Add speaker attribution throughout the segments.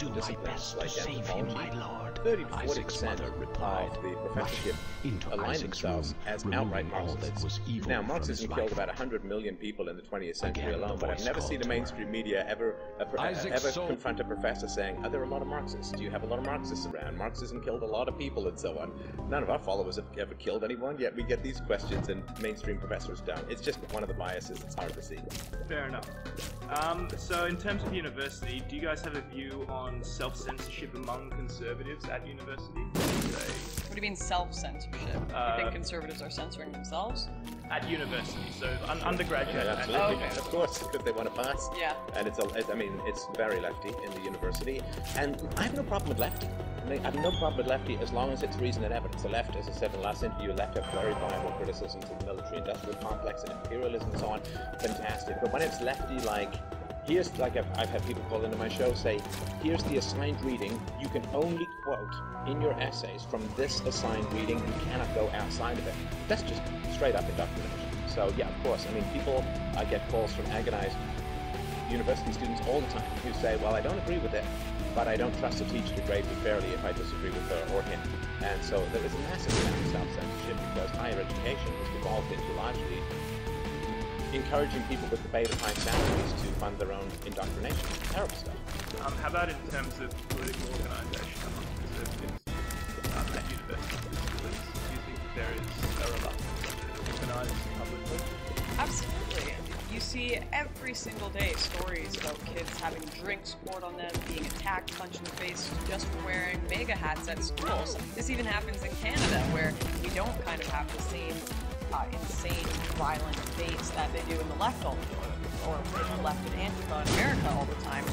Speaker 1: do my best to save him, my lord.
Speaker 2: 30 to 40%
Speaker 1: Isaac's mother replied,
Speaker 2: of the professorship
Speaker 1: into
Speaker 2: align
Speaker 1: Isaac's
Speaker 2: themselves
Speaker 1: room,
Speaker 2: as
Speaker 1: removing
Speaker 2: outright
Speaker 1: all that
Speaker 2: Marxists.
Speaker 1: was evil
Speaker 2: Now,
Speaker 1: from
Speaker 2: Marxism
Speaker 1: his
Speaker 2: killed
Speaker 1: life.
Speaker 2: about 100 million people in the 20th century
Speaker 1: Again,
Speaker 2: alone,
Speaker 1: the
Speaker 2: but I've
Speaker 1: voice
Speaker 2: never seen the
Speaker 1: called.
Speaker 2: mainstream media ever
Speaker 1: Isaac's soul.
Speaker 2: confront a professor saying, "Oh, there are a lot of Marxists. Do you have a lot of Marxists around? Marxism killed a lot of people," and so on. None of our followers have ever killed anyone, yet we get these questions and mainstream professors don't. It's just one of the biases. It's hard to see.
Speaker 3: Fair enough. So in terms of university, do you guys have a view on self-censorship among conservatives at university?
Speaker 4: What do you mean self-censorship? You think conservatives are censoring themselves?
Speaker 3: At university, so undergraduate.
Speaker 2: Yeah, absolutely.
Speaker 4: Okay.
Speaker 2: Of course, because they want to pass.
Speaker 4: Yeah.
Speaker 2: And it's very lefty in the university, and I have no problem with lefty. I have no problem with lefty as long as it's reason and evidence. The left, as I said in the last interview, left have very viable criticisms of the military-industrial complex and imperialism and so on. Fantastic. But when it's lefty, like, here's, like I've had people call into my show say, here's the assigned reading. You can only quote in your essays from this assigned reading. You cannot go outside of it. That's just straight up indoctrination. So yeah, of course. I mean, I get calls from agonized university students all the time who say, well, I don't agree with it, but I don't trust a teacher to grade me fairly if I disagree with her or him. And so there is a massive amount of self-censorship because higher education has evolved into largely encouraging people with the beta high salaries to fund their own indoctrination. Terrible stuff.
Speaker 3: How about in terms of political organisation among conservatives at university? Do you think there is a reluctance to organise publicly?
Speaker 4: Absolutely. You see every single day stories about kids having drinks poured on them, being attacked, punched in the face just for wearing MAGA hats at schools. This even happens in Canada, where we don't kind of have the same insane, violent debates that they do in the left or in the left and Antifa in America all the time.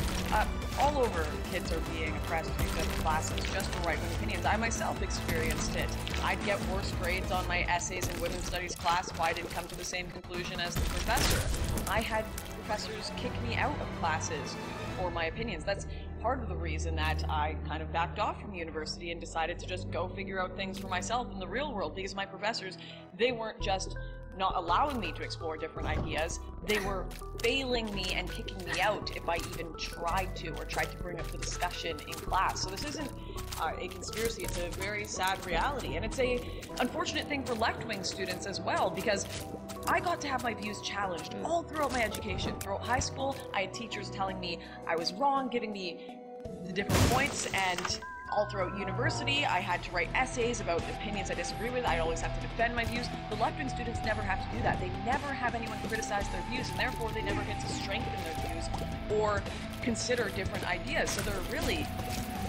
Speaker 4: All over, kids are being oppressed because of classes just for right-wing opinions. I myself experienced it. I'd get worse grades on my essays in women's studies class if I didn't come to the same conclusion as the professor. I had professors kick me out of classes for my opinions. That's part of the reason that I kind of backed off from university and decided to just go figure out things for myself in the real world, because my professors, they weren't just not allowing me to explore different ideas, they were failing me and kicking me out if I even tried to or tried to bring up the discussion in class. So this isn't a conspiracy, it's a very sad reality. And it's a unfortunate thing for left-wing students as well, because I got to have my views challenged all throughout my education. Throughout high school, I had teachers telling me I was wrong, giving me the different points, and all throughout university, I had to write essays about opinions I disagree with. I always have to defend my views. The left-wing students never have to do that. They never have anyone criticize their views, and therefore they never get to strengthen their views or consider different ideas. So they're really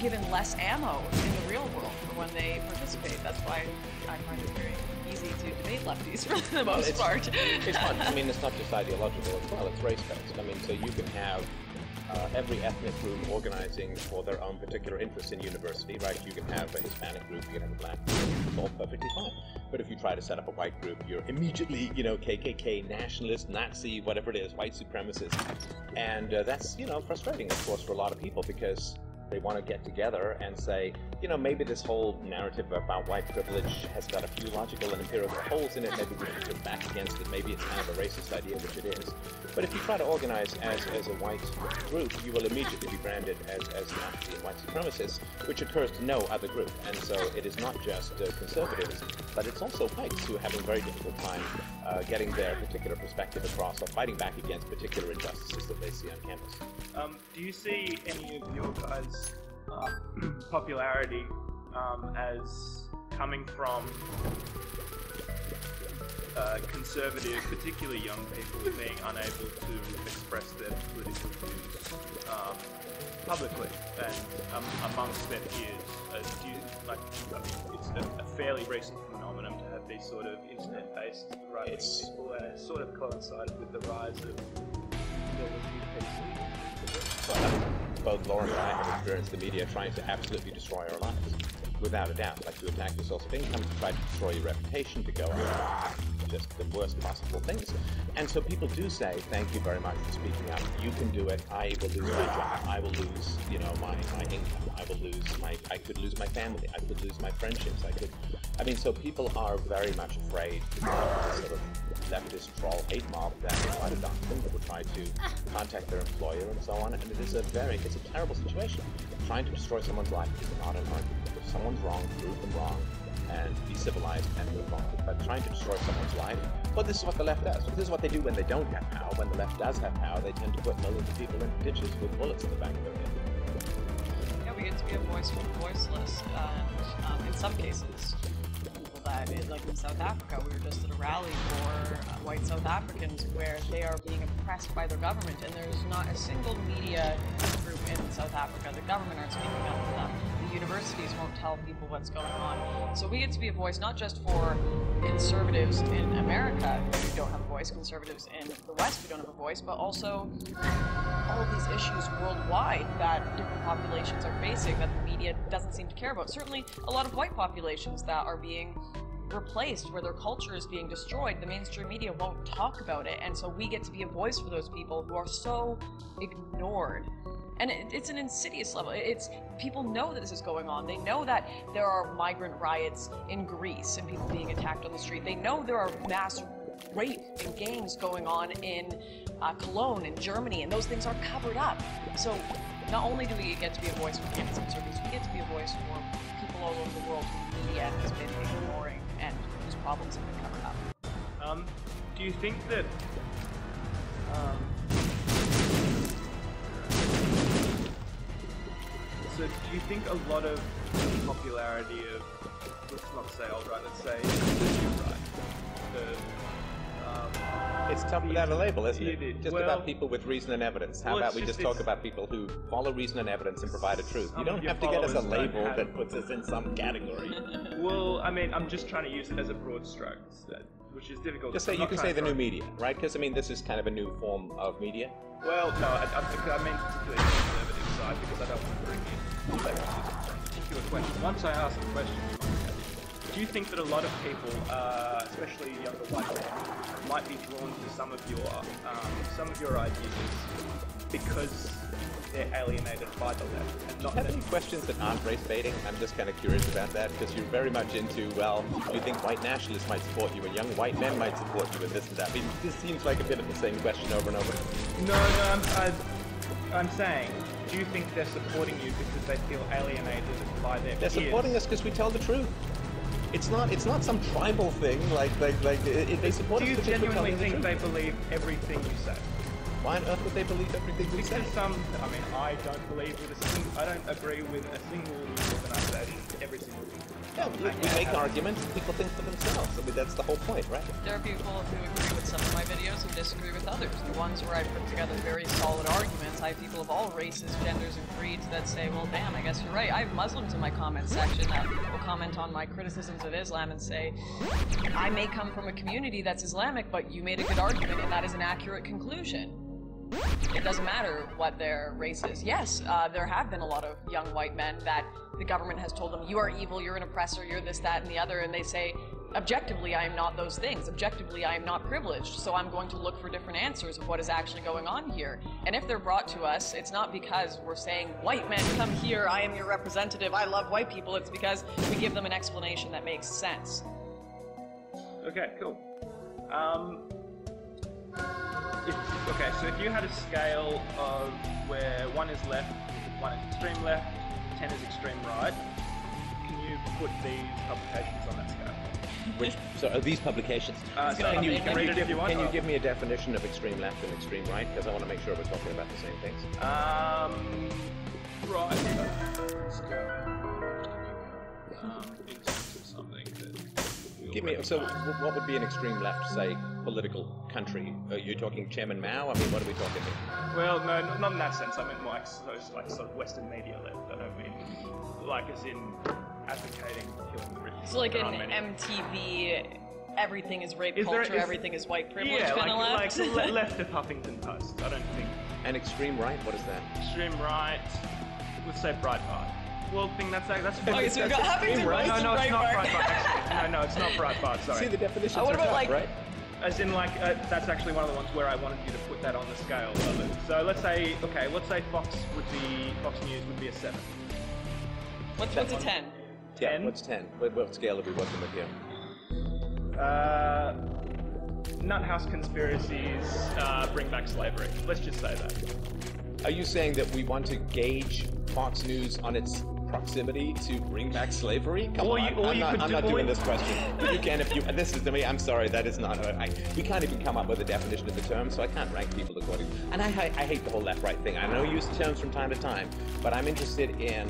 Speaker 4: given less ammo in the real world for when they participate. That's why I find it very easy to debate lefties for the most part.
Speaker 2: It's fun. I mean, it's not just ideological as well, it's race-based. I mean, so you can have every ethnic group organizing for their own particular interests in university, right? You can have a Hispanic group, you can have a black group, it's all perfectly fine. But if you try to set up a white group, you're immediately, KKK, nationalist, Nazi, whatever it is, white supremacist. And that's, frustrating, of course, for a lot of people, because they want to get together and say, maybe this whole narrative about white privilege has got a few logical and empirical holes in it, maybe we should push back against it, maybe it's kind of a racist idea, which it is. But if you try to organize as a white group, you will immediately be branded as Nazi and white supremacists, which occurs to no other group. And so it is not just conservatives, but it's also whites who are having a very difficult time getting their particular perspective across or fighting back against particular injustices that they see on campus.
Speaker 3: Do you see any of your guys' popularity as coming from conservative, particularly young people, being unable to express their political views publicly and amongst their peers? Do you, it's a fairly recent phenomenon to have these sort of internet-based right-wing people, and it sort of coincided with the rise of militant PC.
Speaker 2: Both Laura and I have experienced the media trying to absolutely destroy our lives, without a doubt, like to attack your source of income, to try to destroy your reputation, to go out, just the worst possible things. And so people do say, thank you very much for speaking up. You can do it. I will lose my job. I will lose, my income. I could lose my family. I could lose my friendships. So people are very much afraid to sort of leftist troll hate mob that will try to dox them, that will try to contact their employer and so on. And it's a terrible situation. trying to destroy someone's life is not an argument. If someone's wrong, prove them wrong, and be civilized and move on. But trying to destroy someone's life, well, this is what the left does. This is what they do when they don't have power. When the left does have power, they tend to put millions of people in ditches with bullets in the back of their head.
Speaker 4: Yeah, we get to be a voice for the voiceless, and in some cases, people that, like in South Africa, we were just at a rally for white South Africans where they are being oppressed by their government, and there's not a single media group in South Africa. The government aren't speaking up for them. The universities won't tell people what's going on. So we get to be a voice not just for conservatives in America who don't have a voice, conservatives in the West who don't have a voice, but also all of these issues worldwide that different populations are facing that the media doesn't seem to care about. Certainly a lot of white populations that are being replaced, where their culture is being destroyed. The mainstream media won't talk about it, and so we get to be a voice for those people who are so ignored. And it's an insidious level. People know that this is going on. They know that there are migrant riots in Greece and people being attacked on the street. They know there are mass rape and gangs going on in Cologne in Germany, and those things are covered up. So not only do we get to be a voice for campus conservatives, we get to be a voice for people all over the world who the media has been ignoring and whose problems have been covered up.
Speaker 3: Do you think that so do you think a lot of the popularity of, let's not say alt-right, let's say the new right,
Speaker 2: It's tough without a label, isn't it? Just
Speaker 3: well,
Speaker 2: about people with reason and evidence. How about we just talk about people who follow reason and evidence and provide a truth? You don't have to get us a label that puts us in some category.
Speaker 3: Well, I mean, I'm just trying to use it as a broad stroke, which is difficult.
Speaker 2: Just say you can say the new media, right? Because I mean, this is kind of a new form of media.
Speaker 3: Well, no, I mean particularly the conservative side, because I don't want to bring in a particular question. Once I ask the question, do you think that a lot of people, especially younger white men, might be drawn to some of your ideas because they're alienated by the left? And not
Speaker 2: Do you have any questions that aren't race baiting? I'm just kind of curious about that, because you're very much into, well, do you think white nationalists might support you and young white men might support you and this and that? I mean, this seems like a bit of the same question over and over.
Speaker 3: No, I'm saying, do you think they're supporting you because they feel alienated by their peers?
Speaker 2: They're supporting us because we tell the truth. It's not some tribal thing, they support us.
Speaker 3: Do you genuinely think they believe everything you say?
Speaker 2: Why on earth would they believe everything we say?
Speaker 3: Because I don't believe with I don't agree with a single news organisation every single week.
Speaker 2: Yeah, we make arguments and people think for themselves. I mean, that's the whole point, right?
Speaker 4: There are people who agree with some of my videos and disagree with others. The ones where I put together very solid arguments, I have people of all races, genders, and creeds that say, well, damn, I guess you're right. I have Muslims in my comment section that will comment on my criticisms of Islam and say, I may come from a community that's Islamic, but you made a good argument and that is an accurate conclusion. It doesn't matter what their race is. Yes, there have been a lot of young white men that the government has told them, you are evil, you're an oppressor, you're this, that, and the other, and they say, objectively, I am not those things. Objectively, I am not privileged, so I'm going to look for different answers of what is actually going on here. And if they're brought to us, it's not because we're saying, white men, come here, I am your representative, I love white people. It's because we give them an explanation that makes sense.
Speaker 3: Okay, cool. Okay, so if you had a scale of where 1 is left, 1 is extreme left, 10 is extreme right, can you put these publications on that scale?
Speaker 2: So are these publications?
Speaker 3: Can you read it if you want?
Speaker 2: Can you give me a definition of extreme left and extreme right? Because I want to make sure we're talking about the same things.
Speaker 3: Right. Let's go. Into something that...
Speaker 2: Give me, so what would be an extreme left, say, political country? Are you talking Chairman Mao? I mean, what are we talking here?
Speaker 3: Well, no, not in that sense. I mean more like sort of Western media left. I don't mean like as in advocating killing the rich.
Speaker 4: So like in MTV, everything is rape culture, everything is white privilege kind of left?
Speaker 3: Like left of Huffington Post. I don't think...
Speaker 2: And extreme right, what is that?
Speaker 3: Extreme right, let's say Breitbart. Well, that's
Speaker 4: okay, so we've got Huffington Post and
Speaker 3: No, it's not
Speaker 4: Breitbart.
Speaker 3: Breitbart. No, it's not Breitbart, sorry.
Speaker 2: See, the definitions
Speaker 4: what
Speaker 2: are
Speaker 4: about
Speaker 2: tough,
Speaker 4: like,
Speaker 2: right?
Speaker 3: As in, like, that's actually one of the ones where I wanted you to put that on the scale of it. So let's say, let's say Fox News would be a 7.
Speaker 4: What's a 10?
Speaker 2: Yeah, what's 10? What scale are we working with here?
Speaker 3: Nut house conspiracies bring back slavery. Let's just say that.
Speaker 2: Are you saying that we want to gauge Fox News on its proximity to bring back slavery? Come on, I'm not doing this question. You can if you. And this is to me. I'm sorry, that is not. We can't even come up with a definition of the term, so I can't rank people according. And I hate the whole left-right thing. I know you use the terms from time to time, but I'm interested in,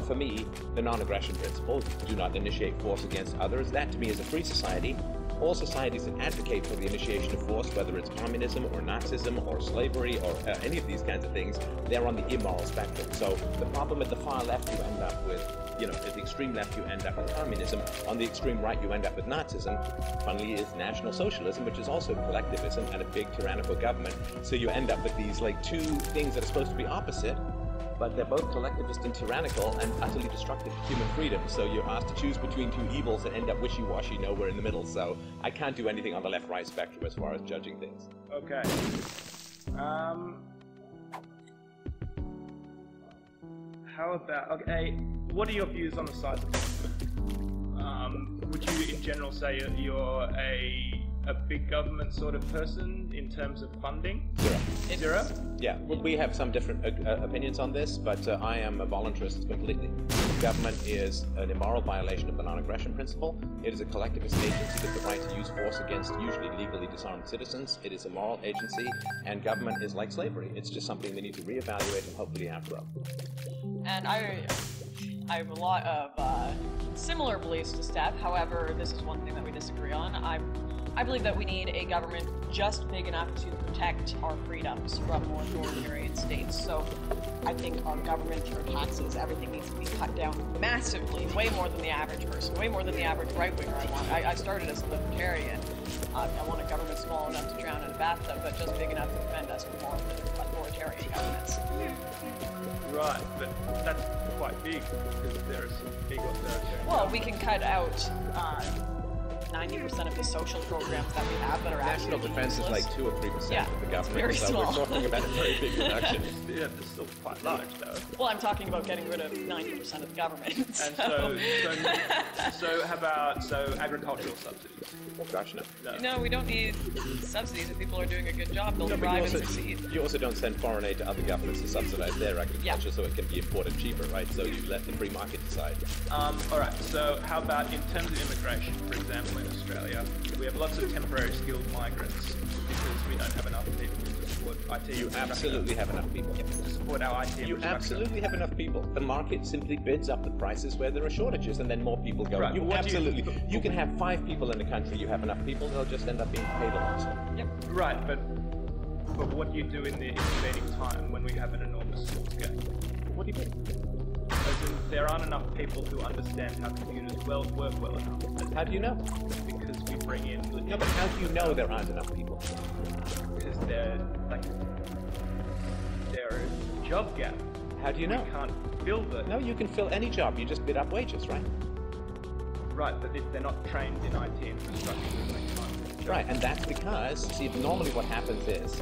Speaker 2: for me, the non-aggression principle. Do not initiate force against others. That to me is a free society. All societies that advocate for the initiation of force, whether it's communism or Nazism or slavery or any of these kinds of things, they're on the immoral spectrum. So the problem at the far left, you end up with, at the extreme left, you end up with communism. On the extreme right, you end up with Nazism. Funnily, is National Socialism, which is also collectivism and a big tyrannical government. So you end up with these like two things that are supposed to be opposite, but they're both collectivist and tyrannical and utterly destructive to human freedom. So you're asked to choose between two evils and end up wishy-washy nowhere in the middle. So I can't do anything on the left-right spectrum as far as judging things.
Speaker 3: Okay. How about, okay, what are your views on the size of government? Would you in general say you're a big government sort of person in terms of funding? Zero?
Speaker 2: Yeah, well, we have some different opinions on this, but I am a voluntarist completely. Government is an immoral violation of the non-aggression principle. It is a collectivist agency with the right to use force against usually legally disarmed citizens. It is a moral agency, and government is like slavery. It's just something they need to reevaluate and hopefully outgrow.
Speaker 4: And I have a lot of similar beliefs to Steph. However, this is one thing that we disagree on. I believe that we need a government just big enough to protect our freedoms from more authoritarian states. So I think our government, our taxes, everything needs to be cut down massively, way more than the average person, way more than the average right-winger I want. I started as a libertarian. I want a government small enough to drown in a bathtub, but just big enough to defend us from more authoritarian governments.
Speaker 3: Right, but that's quite big because there are some big authoritarian.
Speaker 4: Well, we can cut out 90% of the social programs that we have that are
Speaker 2: National
Speaker 4: actually
Speaker 2: defense
Speaker 4: useless.
Speaker 2: is like 2 or 3% of the government,
Speaker 4: very
Speaker 2: so
Speaker 4: small.
Speaker 2: we're talking about a very big reduction.
Speaker 3: Yeah, it's still quite large though.
Speaker 4: Well, I'm talking about getting rid of 90% of the government.
Speaker 3: And so how about agricultural subsidies?
Speaker 2: Oh gosh, no.
Speaker 4: No, we don't need subsidies. If people are doing a good job, they'll thrive and succeed.
Speaker 2: You also don't send foreign aid to other governments to subsidize their agriculture so it can be imported cheaper, right? So you let the free market decide.
Speaker 3: Alright, so how about in terms of immigration, for example, in Australia, we have lots of temporary skilled migrants because we don't have enough people to support IT.
Speaker 2: You absolutely have enough people.
Speaker 3: To support our IT.
Speaker 2: You absolutely have enough people. The market simply bids up the prices where there are shortages, and then more people go.
Speaker 3: Right.
Speaker 2: You absolutely. You can have 5 people in the country. You have enough people; they'll just end up being paid a lot.
Speaker 4: Yep.
Speaker 3: Right, but what do you do in the intervening time when we have an enormous skills gap?
Speaker 2: What do you mean?
Speaker 3: As in, there aren't enough people who understand how computers work well enough.
Speaker 2: How do you know?
Speaker 3: Because we bring in.
Speaker 2: No, but how do you know there aren't enough people?
Speaker 3: Because they're a job gap.
Speaker 2: How do you know?
Speaker 3: We can't fill the.
Speaker 2: No, you can fill any job. You just bid up wages, right?
Speaker 3: Right, but if they're not trained in IT infrastructure, they can't.
Speaker 2: Right, and that's because, see, normally what happens is,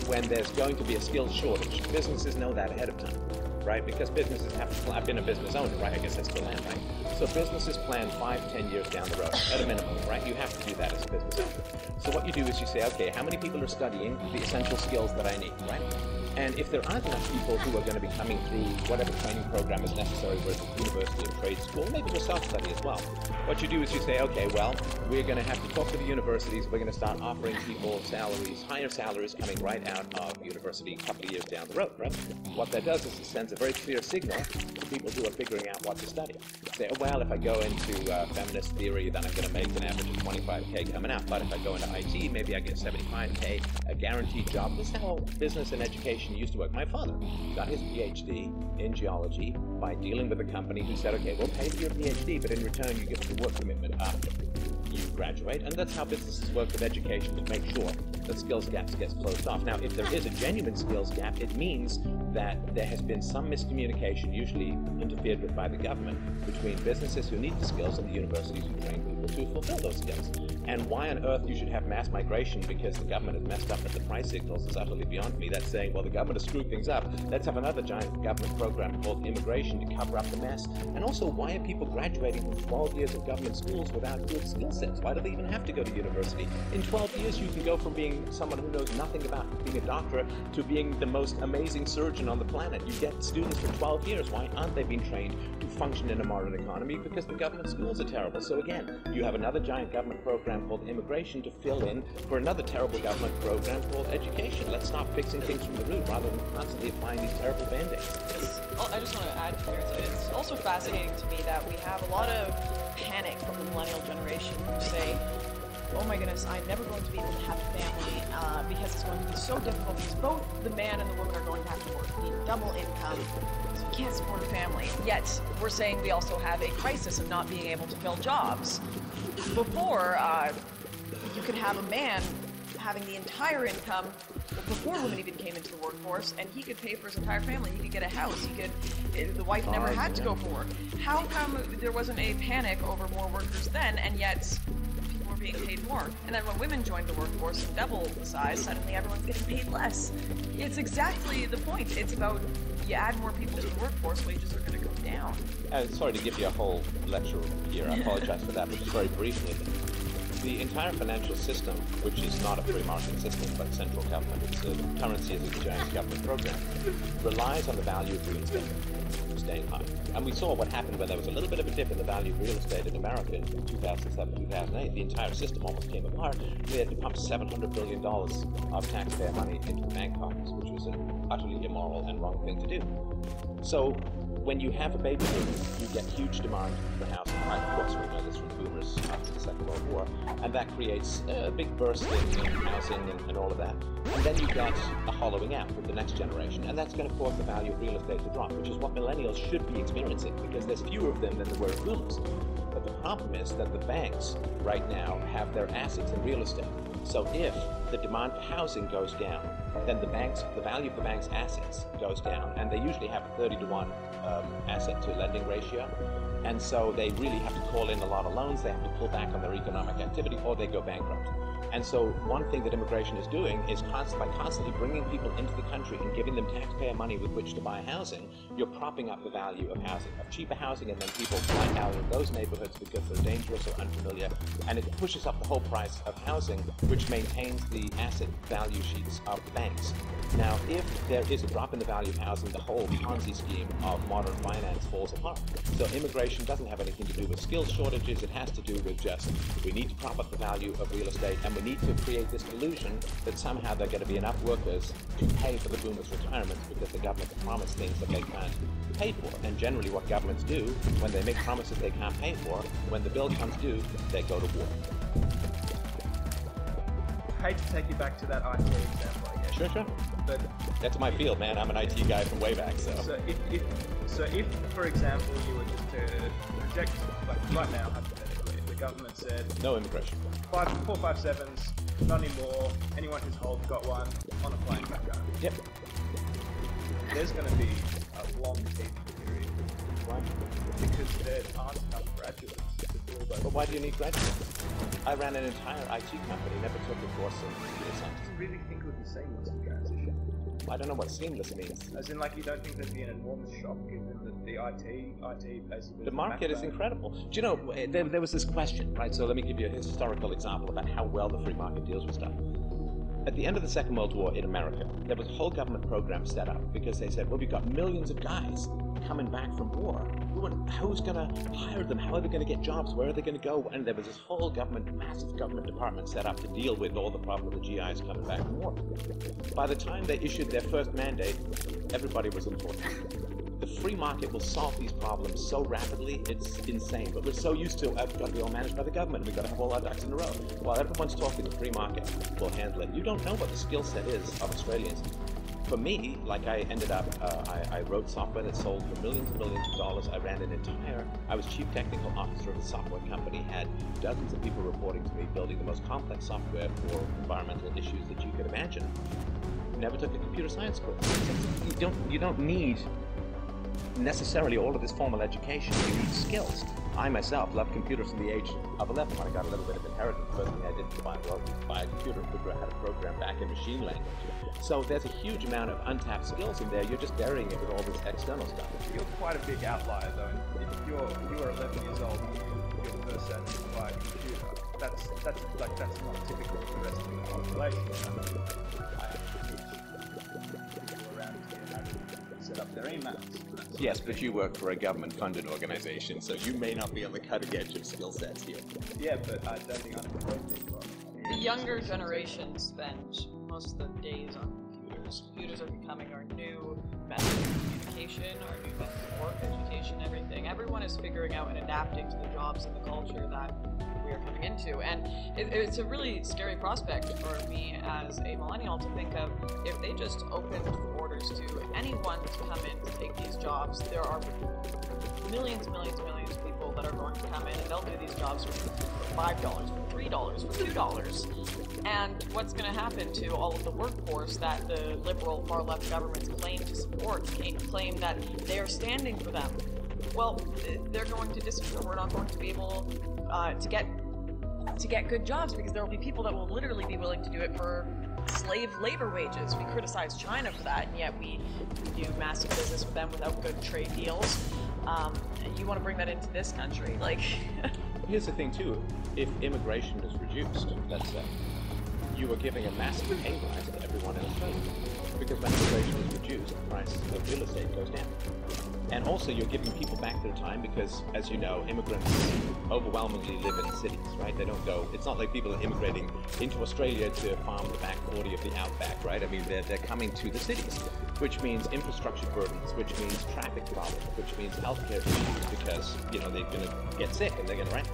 Speaker 2: when there's going to be a skills shortage, businesses know that ahead of time, right? Because businesses have to plan. I've been a business owner, right? I guess that's still am, right? So businesses plan 5-10 years down the road, at a minimum, right? You have to do that as a business owner. So what you do is you say, okay, how many people are studying the essential skills that I need, right? And if there aren't enough people who are going to be coming through whatever training program is necessary, whether it's university or trade school, maybe for self-study as well, what you do is you say, okay, well, we're going to have to talk to the universities, we're going to start offering people salaries, higher salaries coming right out of university a couple of years down the road, right? What that does is it sends a very clear signal to people who are figuring out what to study. Say, oh, well, if I go into feminist theory, then I'm going to make an average of 25K coming out, but if I go into IT, maybe I get 75K, a guaranteed job. This is how business and education used to work. My father got his PhD in geology by dealing with a company who said, okay, we'll pay for your PhD, but in return you give us a work commitment after you graduate. And that's how businesses work with education, to make sure that skills gaps gets closed off. Now, if there is a genuine skills gap, it means that there has been some miscommunication, usually interfered with by the government, between businesses who need the skills and the universities who train people. people to fulfill those skills. And why on earth you should have mass migration because the government has messed up with the price signals is utterly beyond me. That's saying, well, the government has screwed things up. Let's have another giant government program called immigration to cover up the mess. And also, why are people graduating from 12 years of government schools without good skill sets? Why do they even have to go to university? In 12 years, you can go from being someone who knows nothing about being a doctor to being the most amazing surgeon on the planet. You get students for 12 years. Why aren't they being trained to function in a modern economy? Because the government schools are terrible. So again, you have another giant government program called immigration to fill in for another terrible government program called education. Let's stop fixing things from the root rather than constantly applying these terrible band-aids.
Speaker 4: I just want to add here, it's also fascinating to me that we have a lot of panic from the millennial generation who say, oh my goodness, I'm never going to be able to have a family because it's going to be so difficult because both the man and the woman are going to have to work, need double income, so we can't support a family. Yet, we're saying we also have a crisis of not being able to fill jobs. Before, you could have a man having the entire income before women even came into the workforce, and he could pay for his entire family. He could get a house. The wife never had to go for work. How come there wasn't a panic over more workers then, and yet people were being paid more? And then when women joined the workforce and doubled the size, suddenly everyone's getting paid less. It's exactly the point. It's about you add more people to the workforce, wages are going to go down.
Speaker 2: Sorry to give you a whole lecture here. I apologize for that, but just very briefly. The entire financial system, which is not a free market system but central government, it's a currency as a giant government program, relies on the value of real estate staying high. And we saw what happened when there was a little bit of a dip in the value of real estate in America in 2007, 2008. The entire system almost came apart. We had to pump $700 billion of taxpayer money into the bank coffers, which was an utterly immoral and wrong thing to do. So when you have a baby boom, you get huge demand for housing. Right? Of course, we know this from the boomers after the Second World War, and that creates a big burst in housing and all of that. And then you get a hollowing out with the next generation, and that's going to cause the value of real estate to drop, which is what millennials should be experiencing, because there's fewer of them than there were boomers. But the problem is that the banks right now have their assets in real estate. So if the demand for housing goes down, then the value of the bank's assets goes down, and they usually have a 30-to-1 asset to lending ratio. And so they really have to call in a lot of loans, they have to pull back on their economic activity, or they go bankrupt. And so one thing that immigration is doing is by constantly bringing people into the country and giving them taxpayer money with which to buy housing, you're propping up the value of housing, of cheaper housing, and then people fly out of those neighborhoods because they're dangerous or unfamiliar, and it pushes up the whole price of housing, which maintains the asset value sheets of the banks. Now, if there is a drop in the value of housing, the whole Ponzi scheme of modern finance falls apart. So immigration doesn't have anything to do with skills shortages, it has to do with just, we need to prop up the value of real estate, and we need to create this illusion that somehow there are going to be enough workers to pay for the boomers' retirements because the government can promise things that they can't pay for. And generally what governments do, when they make promises they can't pay for, when the bill comes due, they go to war.
Speaker 3: I hate to take you back to that IT example, I guess.
Speaker 2: Sure.
Speaker 3: But
Speaker 2: that's my field, man. I'm an IT guy from way back, so.
Speaker 3: So if, for example, you were just to reject, like right now, hypothetically, the government said
Speaker 2: No immigration.
Speaker 3: 457s, not anymore. Anyone who's old got one on a plane back home.
Speaker 2: Yep.
Speaker 3: There's going to be a long teaching period.
Speaker 2: Why?
Speaker 3: Because there aren't enough graduates to do all those.
Speaker 2: But why do you need graduates? I ran an entire IT company, never took a course in computer science.
Speaker 3: I really think it would be seamless in transition.
Speaker 2: I don't know what seamless means.
Speaker 3: As in, like, you don't think there'd be an enormous shock given that the IT basically...
Speaker 2: The market is incredible. Do you know, there was this question, right? So let me give you a historical example about how well the free market deals with stuff. At the end of the Second World War in America, there was a whole government program set up because they said, well, we've got millions of guys coming back from war. Who's going to hire them? How are they going to get jobs? Where are they going to go? And there was this whole massive government department set up to deal with all the problem of the GIs coming back from war. By the time they issued their first mandate, everybody was important. The free market will solve these problems so rapidly, it's insane. But we're so used to, it's got to be all managed by the government, we've got to have all our ducks in a row. While everyone's talking the free market will handle it. You don't know what the skill set is of Australians. For me, like I ended up, I wrote software that sold for millions and millions of dollars. I ran I was chief technical officer of a software company, had dozens of people reporting to me, building the most complex software for environmental issues that you could imagine. Never took a computer science course. You don't need necessarily all of this formal education. You need skills. I myself loved computers from the age of 11 when I got a little bit of inheritance. The first thing I did was buy a computer and figure out how to program back in machine language. So there's a huge amount of untapped skills in there. You're just burying it with all this external stuff.
Speaker 3: You're quite a big outlier, though. If you were 11 years old and you're the first set to buy a computer, that's not typical for the rest of the population. I have people around here who set up their emails.
Speaker 2: Yes, but you work for a government-funded organization, so you may not be on the cutting edge of skill sets here.
Speaker 3: Yeah, but I don't think I'm the
Speaker 4: The younger generation spend most of their days on computers. Computers are becoming our new method of communication, our new method of work, education, everything. Everyone is figuring out and adapting to the jobs and the culture that we are coming into. And it's a really scary prospect for me as a millennial to think of if they just opened the borders to anyone to come in to take these jobs. There are millions of people that are going to come in and they'll do these jobs for $5, for $3, for $2. And what's going to happen to all of the workforce that the liberal far-left governments claim to support, claim that they are standing for them? Well, they're going to disappear. We're not going to be able to get good jobs because there will be people that will literally be willing to do it for slave labor wages. We criticize China for that, and yet we do massive business with them without good trade deals. You want to bring that into this country, like...
Speaker 2: Here's the thing too, if immigration is reduced, let's say, you are giving a massive pay rise to everyone in Australia. Because when immigration is reduced, the price of real estate goes down. And also you're giving people back their time because, as you know, immigrants overwhelmingly live in cities, right? They don't go, it's not like people are immigrating into Australia to farm the back 40 of the outback, right? I mean, they're coming to the cities, which means infrastructure burdens, which means traffic problems, which means healthcare issues because, you know, they're going to get sick and they're going to rent.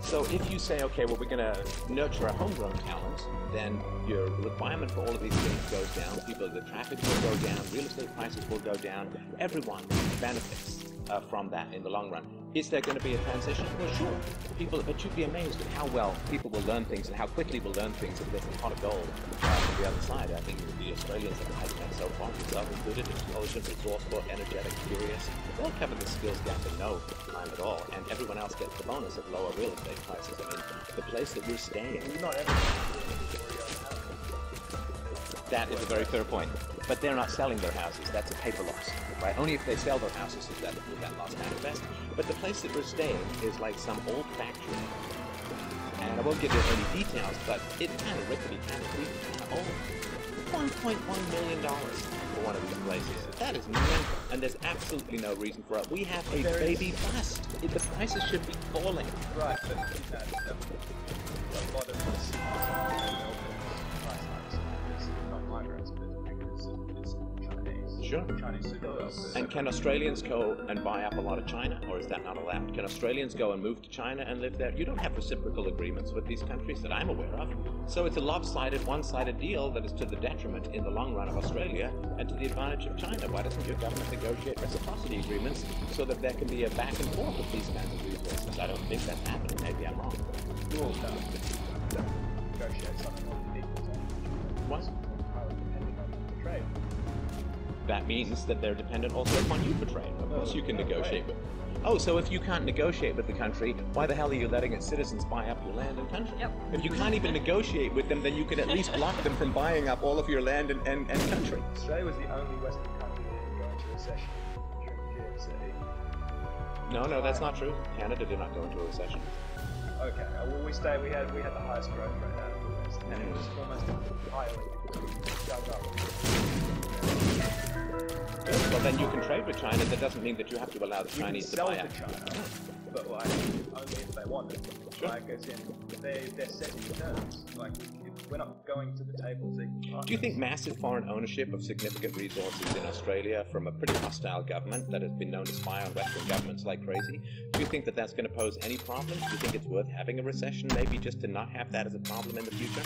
Speaker 2: So if you say, okay, well, we're going to nurture a homegrown talent, then your requirement for all of these things goes down. The traffic will go down, real estate prices will go down. Everyone benefits from that in the long run. Is there going to be a transition? Well, sure. But you'd be amazed at how well people will learn things and how quickly will learn things if there's a pot of gold from the other side. I think the Australians have had that so far, yourself included, intelligent, resourceful, energetic, curious. They all cover the skills gap in no time at all, and everyone else gets the bonus of lower real estate prices. I mean, the place that we're staying...
Speaker 3: Not everyone.
Speaker 2: That is a very fair point. But they're not selling their houses. That's a paper loss, right? Only if they sell their houses is that loss manifest. But the place that we're staying is like some old factory. And I won't give you any details, but it's kind of rickety, kind of creepy, kind of old. $1.1 million for one of these places. That is mental. And there's absolutely no reason for it. We have a baby bust. The prices should be falling.
Speaker 3: Right, but a lot of this migrants, it's Chinese.
Speaker 2: Sure.
Speaker 3: Chinese superdevelopers.
Speaker 2: And can Australians go and buy up a lot of China, or is that not allowed? Can Australians go and move to China and live there? You don't have reciprocal agreements with these countries that I'm aware of. So it's a lopsided, one-sided deal that is to the detriment in the long run of Australia and to the advantage of China. Why doesn't your government negotiate reciprocity agreements so that there can be a back and forth of these kinds of resources? I don't think that's happening. Maybe I'm wrong.
Speaker 3: You all negotiate something on equal terms.
Speaker 2: What?
Speaker 3: Depending on the trade.
Speaker 2: That means that they're dependent also upon you for trade. Of course you can negotiate with them. Oh, so if you can't negotiate with the country, why the hell are you letting its citizens buy up your land and country?
Speaker 4: Yep.
Speaker 2: If you can't even negotiate with them, then you can at least block them from buying up all of your land and country.
Speaker 3: Australia was the only Western country that didn't go into recession during the GFC.
Speaker 2: No, that's not true. Canada did not go into a recession.
Speaker 3: Okay, well we had the highest growth rate out of the West, and it was almost entirely dug up.
Speaker 2: Well, then you can trade with China. That doesn't mean that you have to allow the Chinese to buy
Speaker 3: sell
Speaker 2: up.
Speaker 3: to China, but like only if they want it.
Speaker 2: Sure.
Speaker 3: Like as in they're setting terms. Like we're not going to the table seeking partners.
Speaker 2: Do you think massive foreign ownership of significant resources in Australia from a pretty hostile government that has been known to spy on Western governments like crazy, do you think that that's going to pose any problem? Do you think it's worth having a recession, maybe just to not have that as a problem in the future?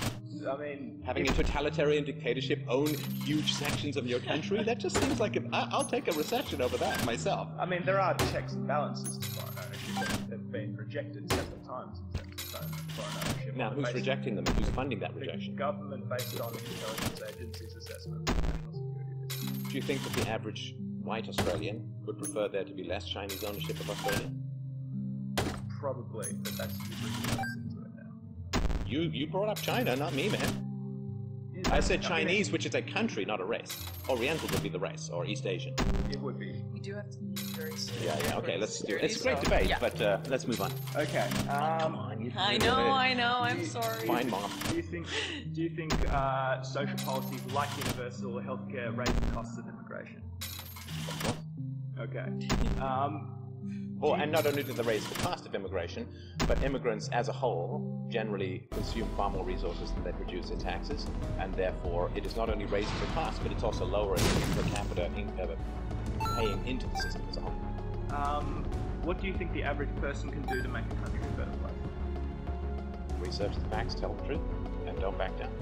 Speaker 3: I mean,
Speaker 2: Having a totalitarian dictatorship own huge sections of your country? That just seems like I'll take a recession over that myself.
Speaker 3: I mean, there are checks and balances to foreign ownership that have been rejected several times in terms of foreign ownership.
Speaker 2: Now, who's rejecting them and who's funding that rejection?
Speaker 3: The government based on the intelligence agency's assessment of national security risk.
Speaker 2: Do you think that the average white Australian would prefer there to be less Chinese ownership of Australia?
Speaker 3: Probably, but that's you bringing us into it now.
Speaker 2: You brought up China, not me, man. I said Chinese, which is a country, not a race. Oriental would be the race, or East Asian.
Speaker 3: It would be.
Speaker 4: We do have to be very serious.
Speaker 2: Yeah, okay, let's do it. It's a
Speaker 4: So,
Speaker 2: great debate,
Speaker 4: yeah.
Speaker 2: but let's move on.
Speaker 3: Okay.
Speaker 2: Come on, you
Speaker 4: I know, I'm sorry.
Speaker 2: Fine, Mom.
Speaker 3: Do you think social policies like universal healthcare raise the costs of immigration? Okay.
Speaker 2: Well, and not only do they raise the cost of immigration, but immigrants as a whole generally consume far more resources than they produce in taxes, and therefore it is not only raising the cost, but it's also lowering per capita paying into the system as a whole.
Speaker 3: What do you think the average person can do to make a country a better place?
Speaker 2: Research the facts, tell the truth, and don't back down.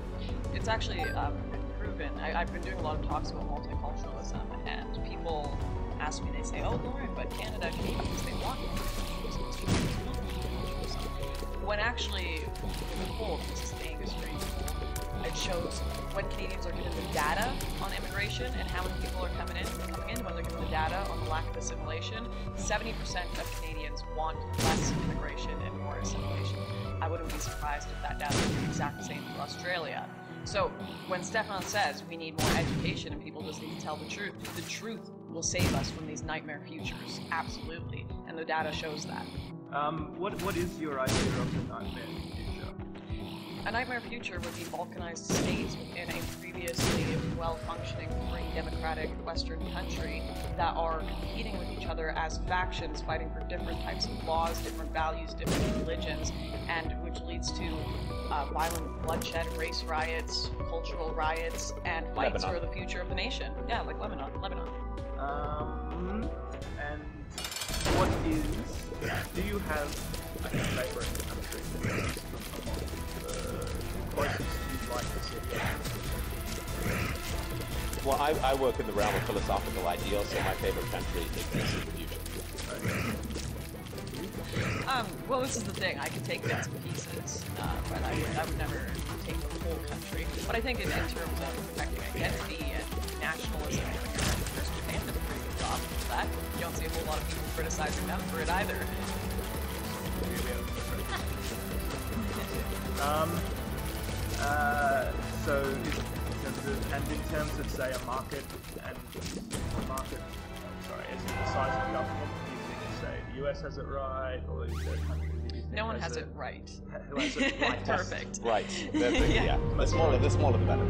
Speaker 4: It's actually been proven. I've been doing a lot of talks about multiculturalism, and people ask me, they say, oh, Lauren, but Canada can do because they want multiculturalism. When actually, in the whole, this is the Angus Green, it shows when Canadians are given the data on immigration and how many people are coming in, when they're given the data on the lack of assimilation, 70% of Canadians want less immigration and more assimilation. I wouldn't be surprised if that data would be the exact same for Australia. So when Stefan says we need more education and people just need to tell the truth will save us from these nightmare futures. Absolutely. And the data shows that.
Speaker 3: What is your idea of the nightmare future?
Speaker 4: A nightmare future would be balkanized states within a previously well-functioning, free, democratic Western country that are competing with each other as factions, fighting for different types of laws, different values, different religions, and which leads to violent bloodshed, race riots, cultural riots, and fights for the future of the nation. Yeah, like Lebanon.
Speaker 3: And what is... Do you have a favorite country? Closest you'd like to see?
Speaker 2: Well, I work in the realm of philosophical ideals, so my favorite country is the future.
Speaker 4: Well, this is the thing. I could take bits and pieces, but I would never take the whole country. But I think in terms of protecting identity and nationalism, Japan did a pretty good job of that. You don't see a whole lot of people criticizing them for it either.
Speaker 3: So in terms of say a market, sorry, as in the size of government, do you think say the US has it right, or is there a country that you think
Speaker 4: no one has it right.
Speaker 3: Who has it right?
Speaker 4: Perfect.
Speaker 2: Right. Yeah. The smaller the better.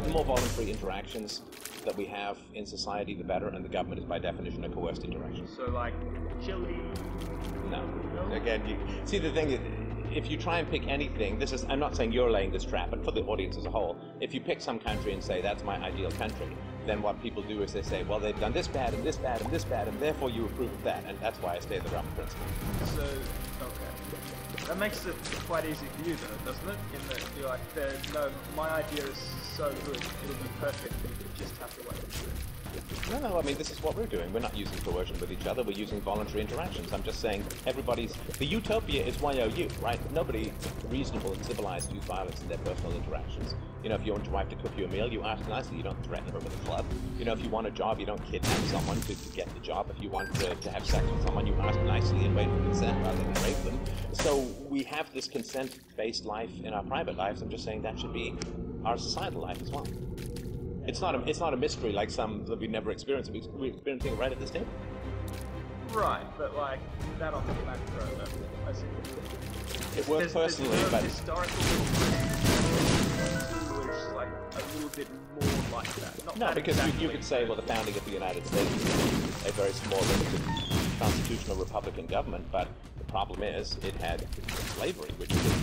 Speaker 2: The more voluntary interactions that we have in society, the better, and the government is by definition a coerced interaction.
Speaker 3: So like Chile?
Speaker 2: No. Again, see the thing is, if you try and pick anything, I'm not saying you're laying this trap, but for the audience as a whole, if you pick some country and say, that's my ideal country, then what people do is they say, well, they've done this bad, and this bad, and this bad, and therefore you approve of that, and that's why I stay in the realm of principle.
Speaker 3: So, okay. That makes it quite easy for you, though, doesn't it? In that you're like, no, my idea is so good, it'll be perfect, you just have to wait for it.
Speaker 2: No, I mean, this is what we're doing. We're not using coercion with each other, we're using voluntary interactions. I'm just saying the utopia is YOU, right? Nobody reasonable and civilized use violence in their personal interactions. You know, if you want your wife to cook you a meal, you ask nicely, you don't threaten her with a club. You know, if you want a job, you don't kidnap someone to get the job. If you want to have sex with someone, you ask nicely and wait for consent rather than rape them. So we have this consent-based life in our private lives. I'm just saying that should be our societal life as well. It's not a mystery like some that we never experienced. We're experiencing it right at this table.
Speaker 3: Right, but like that on the macro level, I see.
Speaker 2: It works personally,
Speaker 3: there's
Speaker 2: but
Speaker 3: historical like a little bit more like that. Not
Speaker 2: no,
Speaker 3: that
Speaker 2: because
Speaker 3: exactly.
Speaker 2: you could say, well, the founding of the United States is a very small, limited constitutional Republican government, but the problem is it had slavery, which is a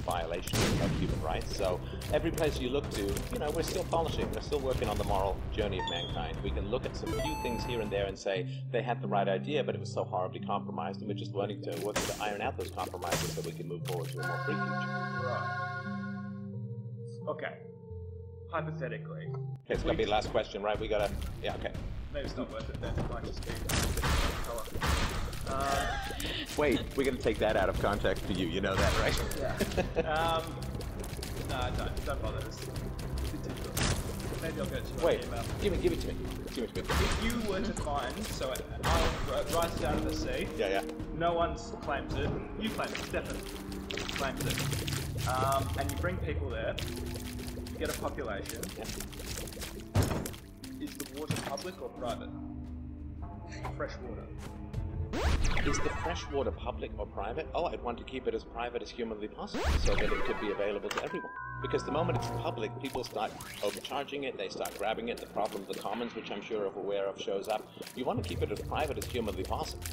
Speaker 2: violation of human rights. So every place you look to, you know, we're still polishing, we're still working on the moral journey of mankind. We can look at some few things here and there and say they had the right idea, but it was so horribly compromised, and we're just working to iron out those compromises so we can move forward to a more free future.
Speaker 3: Right. Okay. Hypothetically.
Speaker 2: Okay, it's gonna be the last question, right? We gotta, yeah, okay.
Speaker 3: Maybe it's not worth it then. It might just be color.
Speaker 2: Wait, we're gonna take that out of context for you. You know that, right?
Speaker 3: Yeah. No, don't bother. It's maybe I'll get to
Speaker 2: Wait,
Speaker 3: an email.
Speaker 2: give it to me. Give it to me.
Speaker 3: If you were to find, so I'll rise it out of the sea.
Speaker 2: Yeah.
Speaker 3: No one claims it. You claim it. Stefan claims it. And you bring people there. You get a population.
Speaker 2: Yeah.
Speaker 3: Is the water public or private? Fresh water.
Speaker 2: Is the fresh water public or private? Oh, I'd want to keep it as private as humanly possible so that it could be available to everyone. Because the moment it's public, people start overcharging it, they start grabbing it, the problem of the commons, which I'm sure of aware of, shows up. You want to keep it as private as humanly possible.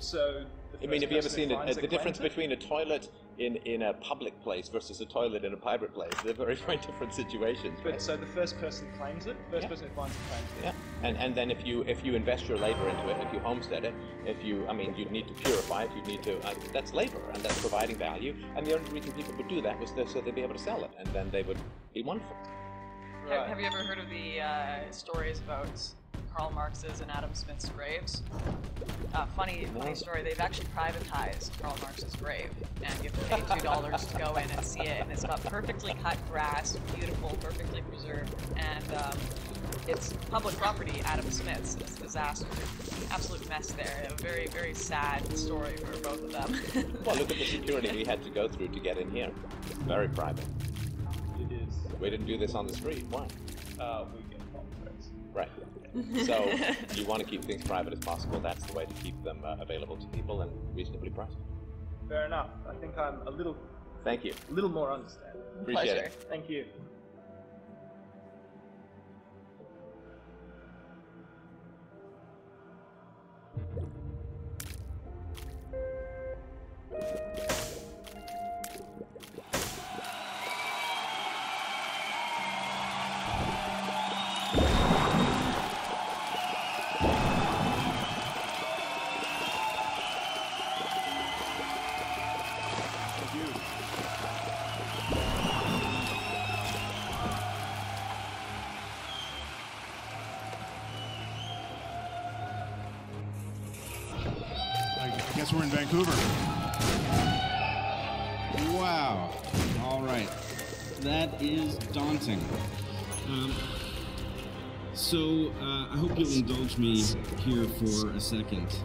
Speaker 3: So,
Speaker 2: I mean, have you ever seen the difference between a toilet in a public place versus a toilet in a private place? They're very, very different situations, right?
Speaker 3: But so the first person claims it, person who finds it claims it.
Speaker 2: Yeah, and then if you invest your labor into it, if you homestead it, you'd need to purify it, you'd need to, that's labor, and that's providing value, and the only reason people would do that was so they'd be able to sell it, and then they would be wonderful.
Speaker 4: Right. Have you ever heard of the stories about Karl Marx's and Adam Smith's graves? Funny story. They've actually privatized Karl Marx's grave, and you have to pay $2 to go in and see it. And it's got perfectly cut grass, beautiful, perfectly preserved, and it's public property. Adam Smith's. It's a disaster, absolute mess there. A very, very sad story for both of them.
Speaker 2: Well, look at the security we had to go through to get in here. Very private.
Speaker 3: It is.
Speaker 2: We didn't do this on the street. Why?
Speaker 3: We get contracts.
Speaker 2: Right. So you want to keep things private as possible. That's the way to keep them available to people and reasonably priced.
Speaker 3: Fair enough. I think I'm a little.
Speaker 2: Thank you.
Speaker 3: A little more understanding.
Speaker 2: Appreciate
Speaker 4: Pleasure.
Speaker 2: it.
Speaker 3: Thank you.
Speaker 5: I guess we're in Vancouver. Wow. All right. That is daunting. I hope you'll indulge me here for a second.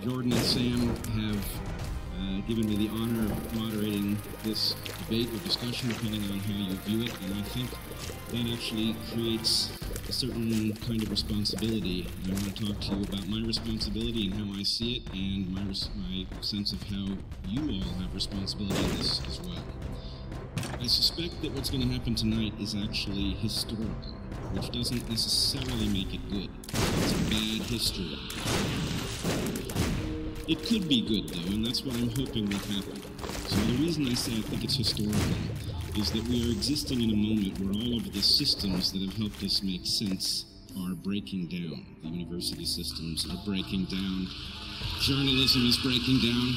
Speaker 5: Jordan and Sam have given me the honor of moderating this debate or discussion, depending on how you view it, and I think that actually creates a certain kind of responsibility. I want to talk to you about my responsibility and how I see it, and my sense of how you all have responsibility in this as well. I suspect that what's going to happen tonight is actually historical, which doesn't necessarily make it good. It's a bad history. It could be good, though, and that's what I'm hoping will happen. So the reason I say I think it's historical is that we are existing in a moment where all of the systems that have helped us make sense are breaking down. The university systems are breaking down. Journalism is breaking down.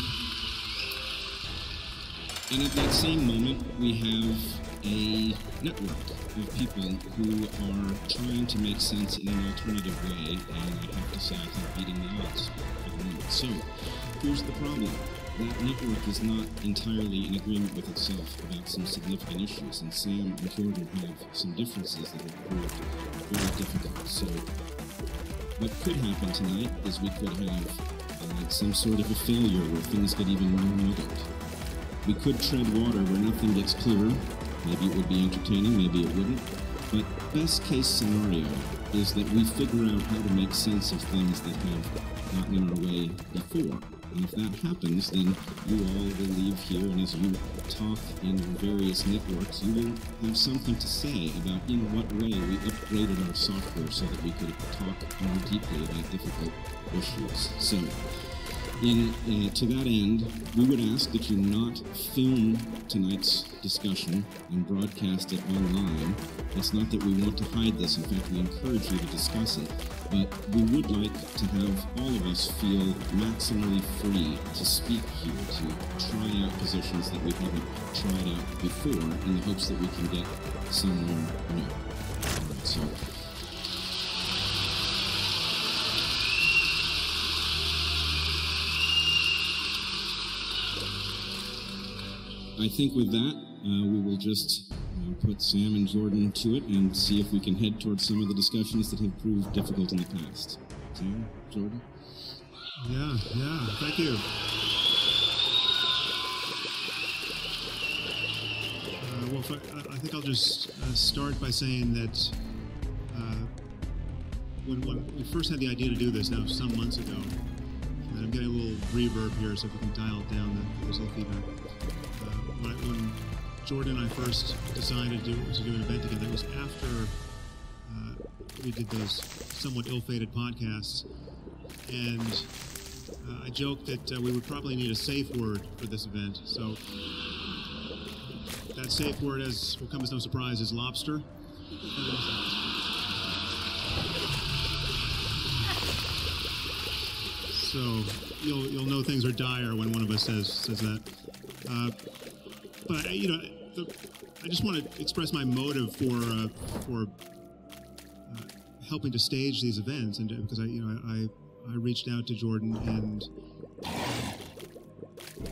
Speaker 5: And at that same moment, we have a network of people who are trying to make sense in an alternative way, and I have to say, I think beating the odds at the moment. So, here's the problem. That network is not entirely in agreement with itself about some significant issues, and Sam and Jordan have some differences that have proved very difficult. So, what could happen tonight is we could have some sort of a failure where things get even more muddled. We could tread water where nothing gets clearer. Maybe it would be entertaining, maybe it wouldn't. But best case scenario is that we figure out how to make sense of things that have gotten in our way before. And if that happens, then you all will leave here, and as you talk in various networks, you will have something to say about in what way we upgraded our software so that we could talk more deeply about difficult issues. So, to that end, we would ask that you not film tonight's discussion and broadcast it online. It's not that we want to hide this. In fact, we encourage you to discuss it. But we would like to have all of us feel maximally free to speak here, to try out positions that we haven't tried out before, in the hopes that we can get somewhere new. All right, so. I think with that, we will just put Sam and Jordan to it and see if we can head towards some of the discussions that have proved difficult in the past. Sam, Jordan?
Speaker 6: Yeah, thank you. Well, I think I'll just start by saying that when we first had the idea to do this, now some months ago, and I'm getting a little reverb here, so if we can dial down there's a little feedback. When Jordan and I first decided to do an event together, it was after we did those somewhat ill-fated podcasts, and I joked that we would probably need a safe word for this event. So that safe word, as will come as no surprise, is lobster. So you'll know things are dire when one of us says that. But I just want to express my motive for helping to stage these events, and because I reached out to Jordan, and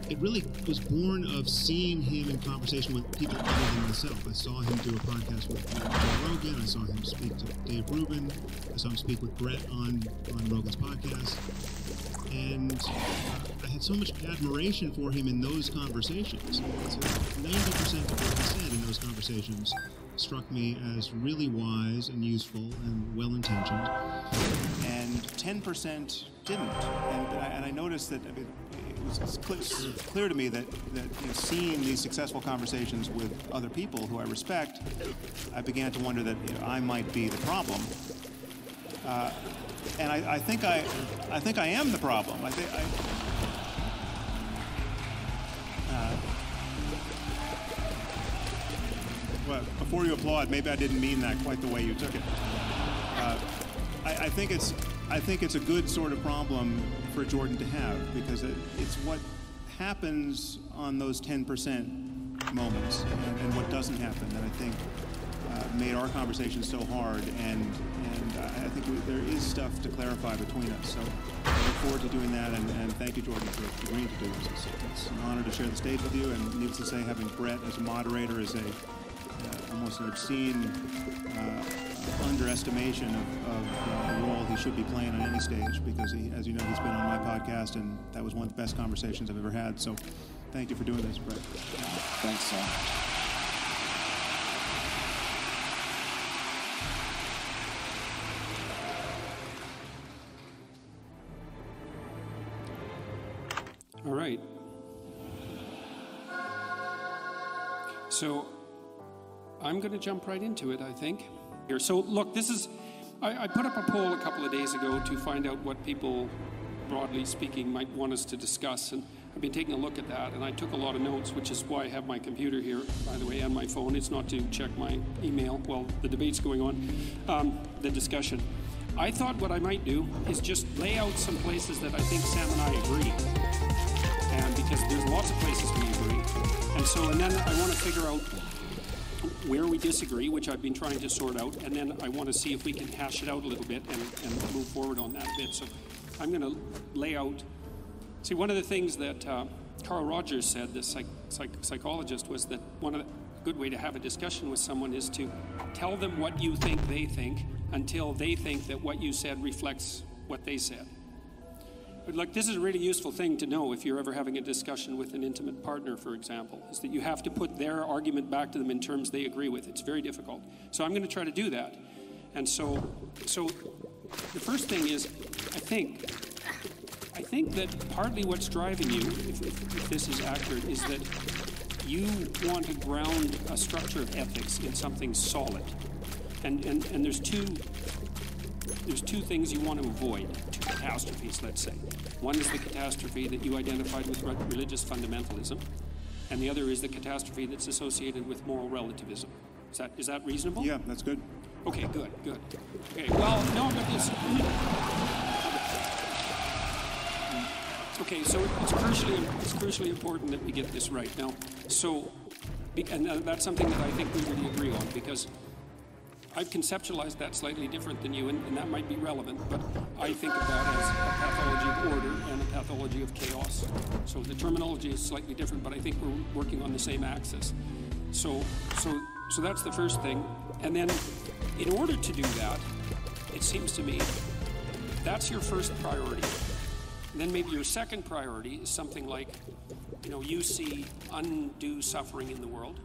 Speaker 6: it really was born of seeing him in conversation with people other than myself. I saw him do a podcast with Joe Rogan. I saw him speak to Dave Rubin. I saw him speak with Brett on Rogan's podcast. And I had so much admiration for him in those conversations. 90% of what he said in those conversations struck me as really wise and useful and well-intentioned. And 10% didn't. And I noticed that, it was clear to me that seeing these successful conversations with other people who I respect, I began to wonder that I might be the problem. And I think I am the problem. Well, before you applaud, maybe I didn't mean that quite the way you took it. I think it's a good sort of problem for Jordan to have, because it's what happens on those 10% moments and what doesn't happen that I think made our conversation so hard, and I think there is stuff to clarify between us. So I look forward to doing that, and thank you, Jordan, for agreeing to do this. It's an honor to share the stage with you, and needless to say, having Brett as a moderator is almost an obscene underestimation of the role he should be playing on any stage, because as you know, he's been on my podcast, and that was one of the best conversations I've ever had. So thank you for doing this, Brett.
Speaker 7: Thanks, Sam.
Speaker 8: All right. So I'm going to jump right into it, I think. Here. So look, this is, I put up a poll a couple of days ago to find out what people, broadly speaking, might want us to discuss. And I've been taking a look at that, and I took a lot of notes, which is why I have my computer here, by the way, and my phone. It's not to check my email while the debate's going on, the discussion. I thought what I might do is just lay out some places that I think Sam and I agree. And because there's lots of places we agree. And then I want to figure out where we disagree, which I've been trying to sort out, and then I want to see if we can hash it out a little bit and move forward on that bit. So I'm going to lay out. See, one of the things that Carl Rogers said, the psychologist, was that one of the good way to have a discussion with someone is to tell them what you think they think until they think that what you said reflects what they said. But look, this is a really useful thing to know if you're ever having a discussion with an intimate partner, for example, is that you have to put their argument back to them in terms they agree with. It's very difficult. So I'm going to try to do that. And so the first thing is, I think that partly what's driving you, if this is accurate, is that you want to ground a structure of ethics in something solid. And there's two things you want to avoid, two catastrophes, let's say. One is the catastrophe that you identified with religious fundamentalism, and the other is the catastrophe that's associated with moral relativism. Is that reasonable?
Speaker 6: Yeah, that's good.
Speaker 8: Okay, good. Okay, well, no, but it's... Okay, so it's crucially important that we get this right. Now, and that's something that I think we really agree on, because I've conceptualized that slightly different than you, and that might be relevant, but I think of that as a pathology of order and a pathology of chaos. So the terminology is slightly different, but I think we're working on the same axis. So So that's the first thing. And then in order to do that, it seems to me that's your first priority. And then maybe your second priority is something like, you see undue suffering in the world,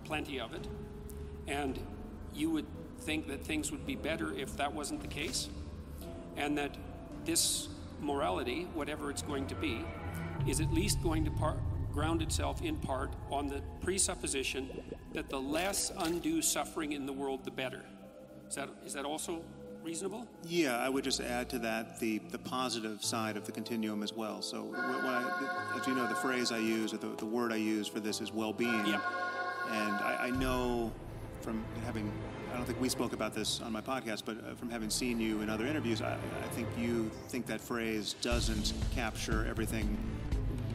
Speaker 8: plenty of it, and you would think that things would be better if that wasn't the case, and that this morality, whatever it's going to be, is at least going to ground itself in part on the presupposition that the less undue suffering in the world, the better. Is that also reasonable?
Speaker 6: Yeah, I would just add to that the positive side of the continuum as well. So, as you know, the phrase I use, or the word I use for this is well-being.
Speaker 8: Yeah.
Speaker 6: And I know from having, I don't think we spoke about this on my podcast, but from having seen you in other interviews, I think you think that phrase doesn't capture everything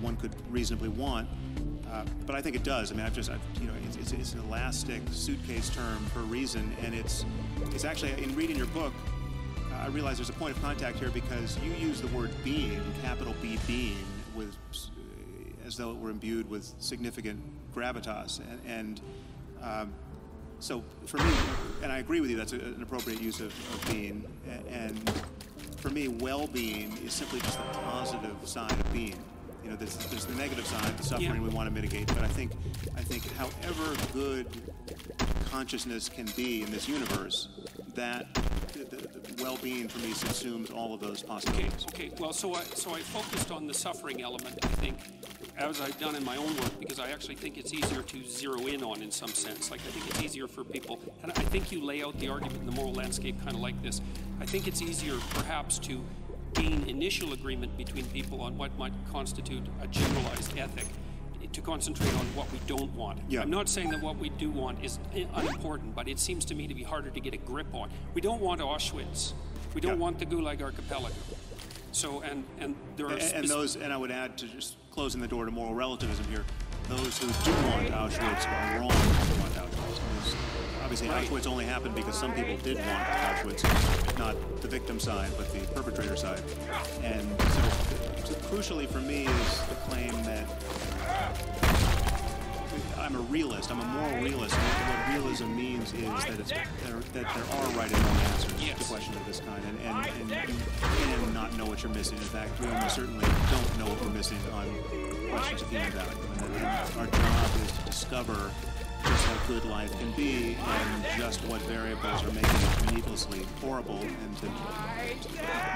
Speaker 6: one could reasonably want. But I think it does. I mean, it's an elastic suitcase term for a reason, and it's actually, in reading your book, I realize there's a point of contact here because you use the word being, capital B being, as though it were imbued with significant gravitas, so for me, and I agree with you, that's an appropriate use of being, and for me, well-being is simply just the positive side of being. There's the negative side, the suffering we want to mitigate, but I think however good consciousness can be in this universe, that the well-being for me subsumes all of those possibilities.
Speaker 8: Okay. Well, so I focused on the suffering element, I think, as I've done in my own work, because I actually think it's easier to zero in on in some sense. Like, I think it's easier for people, and I think you lay out the argument in the moral landscape kind of like this. I think it's easier perhaps to gain initial agreement between people on what might constitute a generalized ethic, to concentrate on what we don't want.
Speaker 6: Yeah.
Speaker 8: I'm not saying that what we do want is unimportant, but it seems to me to be harder to get a grip on. We don't want Auschwitz. We don't want the Gulag Archipelago. So, and there are...
Speaker 6: And I would add, to just closing the door to moral relativism here, those who do want Auschwitz are wrong to want Auschwitz. Obviously, Auschwitz only happened because some people did want Auschwitz, not the victim side, but the perpetrator side. And so crucially for me is the claim that I'm a realist. I'm a moral realist. And what realism means is that there are right and wrong answers to questions of this kind. And you can not know what you're missing. In fact, we almost certainly don't know what we're missing on questions of human value. And our job is to discover just how good life can be and just what variables are making it needlessly horrible, and to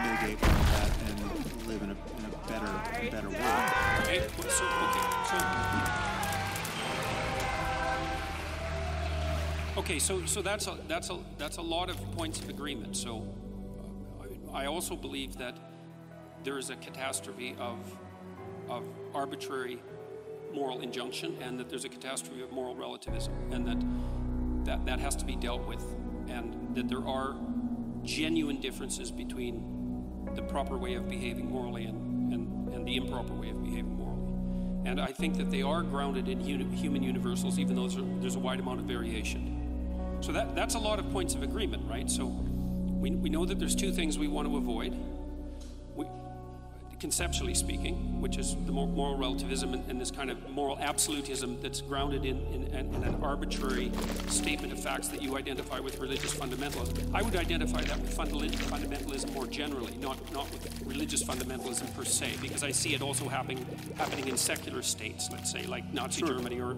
Speaker 6: mitigate all of that and live in a better world.
Speaker 8: Okay, so that's a lot of points of agreement. So I also believe that there is a catastrophe of arbitrary moral injunction, and that there's a catastrophe of moral relativism, and that has to be dealt with, and that there are genuine differences between the proper way of behaving morally and the improper way of behaving morally. And I think that they are grounded in human universals, even though there's a wide amount of variation. So that's a lot of points of agreement, right? So we know that there's two things we want to avoid. Conceptually speaking, which is the moral relativism and this kind of moral absolutism that's grounded in an arbitrary statement of facts that you identify with religious fundamentalism. I would identify that with fundamentalism more generally, not with religious fundamentalism per se, because I see it also happening in secular states, let's say, like Nazi Germany or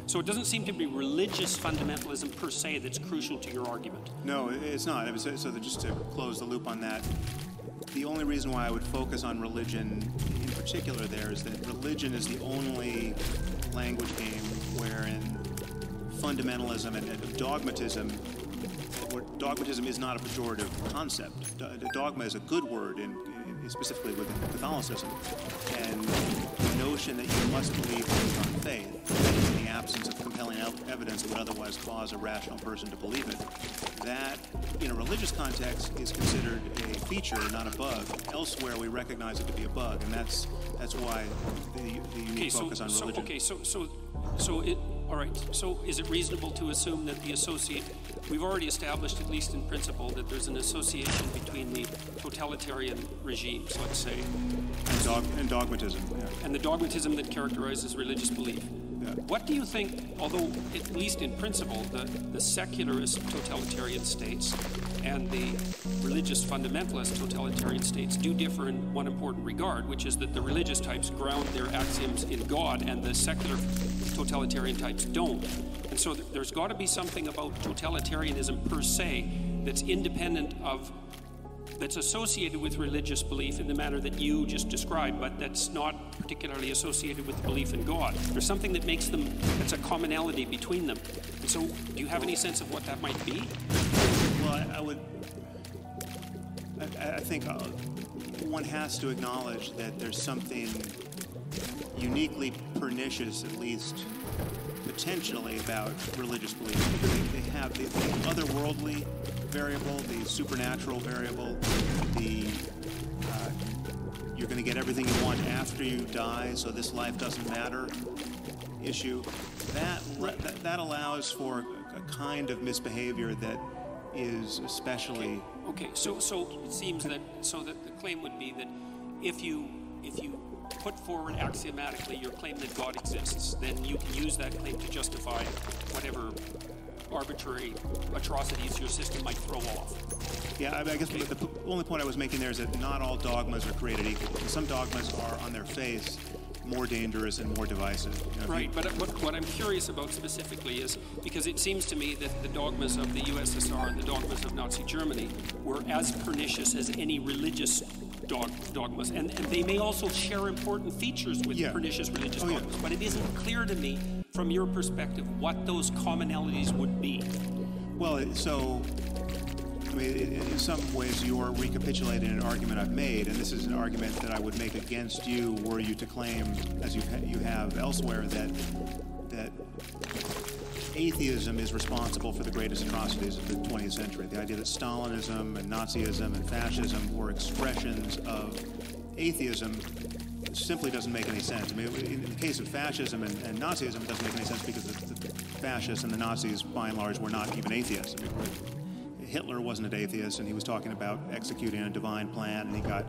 Speaker 8: so it doesn't seem to be religious fundamentalism per se that's crucial to your argument.
Speaker 6: No, it's not. So just to close the loop on that, the only reason why I would focus on religion in particular there is that religion is the only language game wherein fundamentalism and dogmatism, where dogmatism is not a pejorative concept. Dogma is a good word, specifically within Catholicism. And the notion that you must believe things on faith, in the absence of compelling evidence that would otherwise cause a rational person to believe it, that, in a religious context, is considered a feature, not a bug. Elsewhere, we recognize it to be a bug, and that's why the unique focus on religion.
Speaker 8: All right, so is it reasonable to assume that we've already established, at least in principle, that there's an association between the totalitarian regimes, let's say,
Speaker 6: and dogmatism,
Speaker 8: and the dogmatism that characterizes religious belief. What do you think, although at least in principle, the secularist totalitarian states and the religious fundamentalist totalitarian states do differ in one important regard, which is that the religious types ground their axioms in God and the secular totalitarian types don't. And so there's got to be something about totalitarianism per se that's independent of, that's associated with religious belief in the manner that you just described, but that's not particularly associated with the belief in God. There's something that makes them, that's a commonality between them. And so, do you have any sense of what that might be?
Speaker 6: Well, I think one has to acknowledge that there's something uniquely pernicious, at least potentially, about religious belief. They have the otherworldly variable, the supernatural variable, the you're going to get everything you want after you die, so this life doesn't matter issue. That allows for a kind of misbehavior that is especially
Speaker 8: okay. So it seems that the claim would be that if you put forward axiomatically your claim that God exists, then you can use that claim to justify whatever arbitrary atrocities your system might throw off.
Speaker 6: Yeah, I guess the only point I was making there is that not all dogmas are created equal. Some dogmas are, on their face, more dangerous and more divisive.
Speaker 8: Right, but what I'm curious about specifically is, because it seems to me that the dogmas of the USSR and the dogmas of Nazi Germany were as pernicious as any religious dogmas, and they may also share important features with pernicious religious dogmas, but it isn't clear to me from your perspective what those commonalities would be.
Speaker 6: Well, so I mean, in some ways you're recapitulating an argument I've made, and this is an argument that I would make against you were you to claim, as you have elsewhere, that atheism is responsible for the greatest atrocities of the 20th century. The idea that Stalinism and Nazism and fascism were expressions of atheism simply doesn't make any sense. I mean, in the case of fascism and Nazism, it doesn't make any sense because the fascists and the Nazis, by and large, were not even atheists. I mean, Hitler wasn't an atheist, and he was talking about executing a divine plan, and he got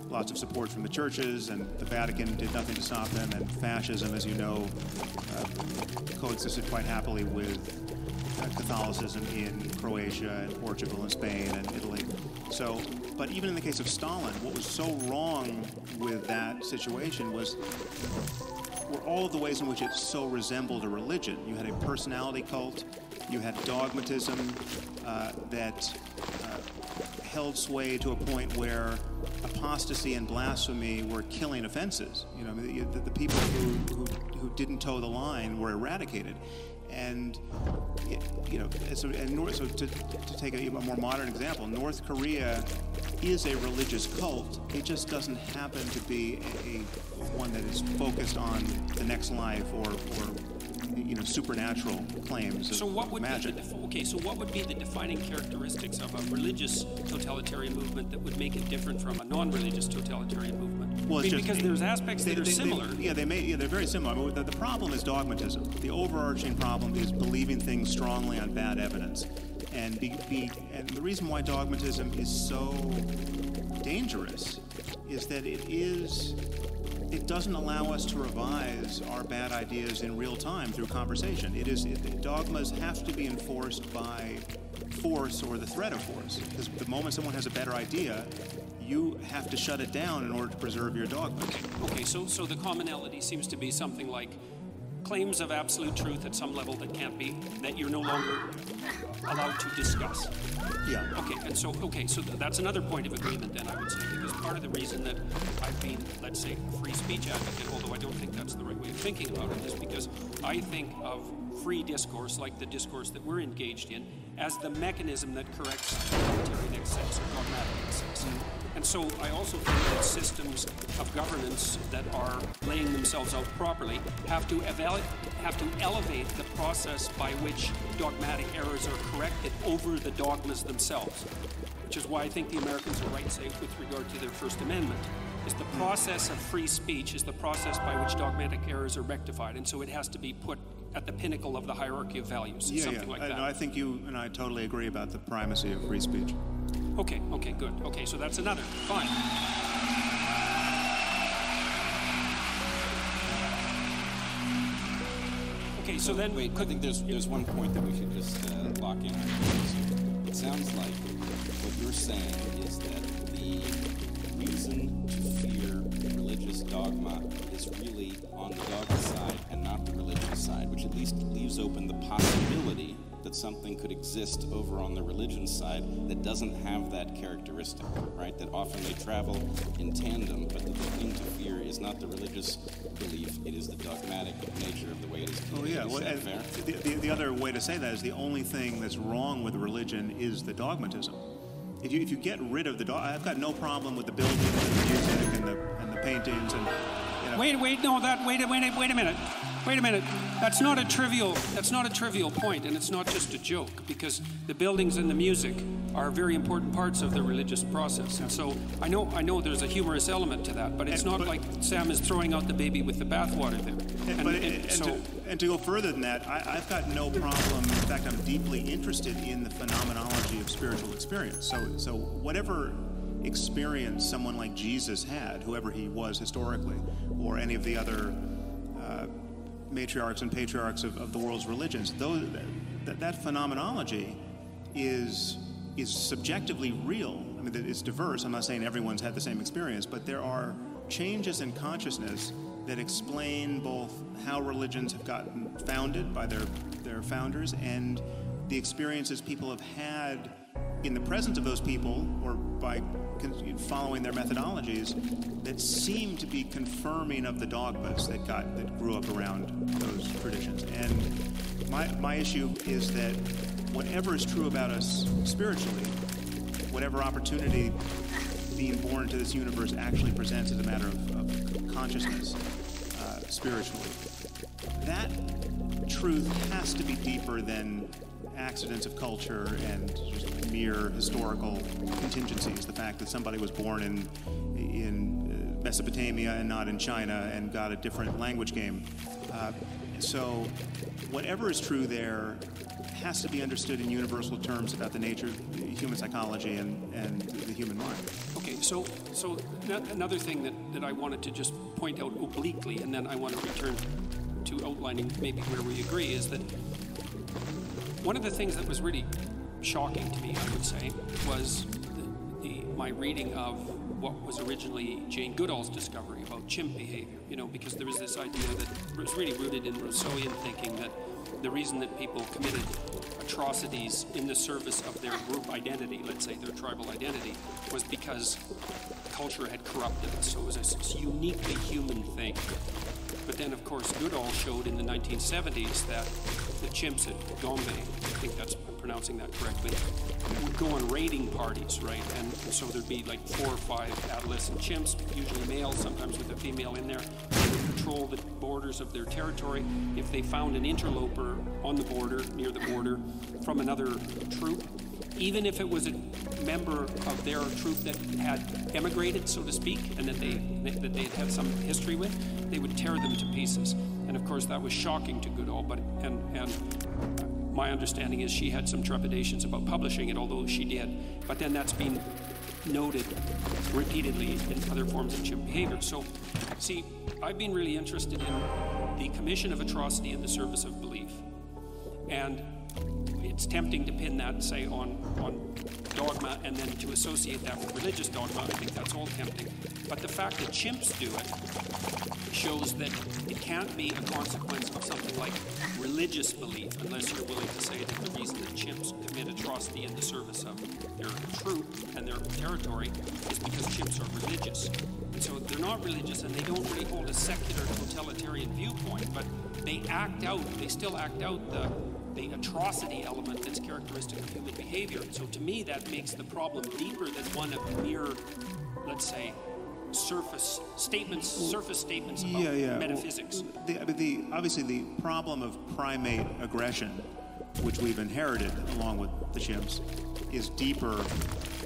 Speaker 6: lots of support from the churches, and the Vatican did nothing to stop him, and fascism, as you know, coexisted quite happily with Catholicism in Croatia and Portugal and Spain and Italy. So, but even in the case of Stalin, what was so wrong with that situation were all of the ways in which it so resembled a religion. You had a personality cult, you had dogmatism that held sway to a point where apostasy and blasphemy were killing offenses. You know, the people who didn't toe the line were eradicated. And so to take a more modern example, North Korea is a religious cult. It just doesn't happen to be one that is focused on the next life or supernatural claims of magic.
Speaker 8: So what would be the defining characteristics of a religious totalitarian movement that would make it different from a non-religious totalitarian movement?
Speaker 6: Well,
Speaker 8: because there's aspects that are similar.
Speaker 6: They're very similar. I mean, the problem is dogmatism. The overarching problem is believing things strongly on bad evidence. And the reason why dogmatism is so dangerous is that it doesn't allow us to revise our bad ideas in real time through conversation. Dogmas have to be enforced by force or the threat of force. Because the moment someone has a better idea, you have to shut it down in order to preserve your dogma.
Speaker 8: Okay, so the commonality seems to be something like claims of absolute truth at some level that you're no longer allowed to discuss.
Speaker 6: Yeah.
Speaker 8: Okay, so that's another point of agreement then, I would say, because part of the reason that I've been, let's say, a free speech advocate, although I don't think that's the right way of thinking about it, is because I think of free discourse, like the discourse that we're engaged in, as the mechanism that corrects totalitarian excess or dogmatic excess. And so I also think that systems of governance that are laying themselves out properly have to elevate the process by which dogmatic errors are corrected over the dogmas themselves, which is why I think the Americans are right, say, with regard to their First Amendment, is the process of free speech is the process by which dogmatic errors are rectified, and so it has to be put at the pinnacle of the hierarchy of values, something like that.
Speaker 6: No, I think you and I totally agree about the primacy of free speech.
Speaker 8: Okay, good. Okay, so that's another. Fine. Okay, so then...
Speaker 5: Wait, I think there's one point that we should just lock in on. It sounds like what you're saying is that the reason to fear religious dogma is really on the dogma side and not the religious side, which at least leaves open the possibility that something could exist over on the religion side that doesn't have that characteristic, right? That often they travel in tandem, but the thing to fear is not the religious belief, it is the dogmatic nature of the way it is communicated.
Speaker 6: Oh, yeah.
Speaker 5: Is that fair?
Speaker 6: The other way to say that is the only thing that's wrong with religion is the dogmatism. If you get rid of the I've got no problem with the buildings and the music and the paintings and. You know.
Speaker 8: Wait a minute. That's not a trivial point, and it's not just a joke, because the buildings and the music are very important parts of the religious process. And so I know there's a humorous element to that, but it's not like Sam is throwing out the baby with the bathwater there.
Speaker 6: And to go further than that, I've got no problem. In fact, I'm deeply interested in the phenomenology of spiritual experience. So whatever experience someone like Jesus had, whoever he was historically, or any of the other matriarchs and patriarchs of the world's religions, that phenomenology is subjectively real. I mean, it's diverse. I'm not saying everyone's had the same experience, but there are changes in consciousness that explain both how religions have gotten founded by their founders and the experiences people have had in the presence of those people or by following their methodologies that seem to be confirming of the dogmas that grew up around those traditions. And my issue is that whatever is true about us spiritually, whatever opportunity being born into this universe actually presents as a matter of consciousness spiritually, that truth has to be deeper than accidents of culture and just mere historical contingencies. The fact that somebody was born in Mesopotamia and not in China and got a different language game. So whatever is true there has to be understood in universal terms about the nature of human psychology and the human mind.
Speaker 8: Okay, so another thing that I wanted to just point out obliquely, and then I want to return to outlining maybe where we agree, is that one of the things that was really shocking to me, I would say, was my reading of what was originally Jane Goodall's discovery about chimp behavior, because there was this idea that was really rooted in Rousseauian thinking that the reason that people committed atrocities in the service of their group identity, let's say their tribal identity, was because culture had corrupted us. So it was a uniquely human thing. But then, of course, Goodall showed in the 1970s that the chimps at Gombe, I think I'm pronouncing that correctly, would go on raiding parties, right? And so there'd be like 4 or 5 adolescent chimps, usually male, sometimes with a female in there. They would patrol the borders of their territory. If they found an interloper on the border, near the border, from another troop, even if it was a member of their troop that had emigrated, so to speak, and that they had some history with, they would tear them to pieces. And of course, that was shocking to Goodall. And my understanding is she had some trepidations about publishing it, although she did. But then that's been noted repeatedly in other forms of chimp behavior. So, see, I've been really interested in the commission of atrocity in the service of belief, and it's tempting to pin that, say, on dogma and then to associate that with religious dogma. I think that's all tempting. But the fact that chimps do it shows that it can't be a consequence of something like religious belief unless you're willing to say that the reason that chimps commit atrocity in the service of their troop and their territory is because chimps are religious. And so they're not religious and they don't really hold a secular totalitarian viewpoint, but they still act out the atrocity element that's characteristic of human behavior. So to me, that makes the problem deeper than one of mere, let's say, surface statements about metaphysics.
Speaker 6: Obviously, the problem of primate aggression, which we've inherited along with the chimps, is deeper,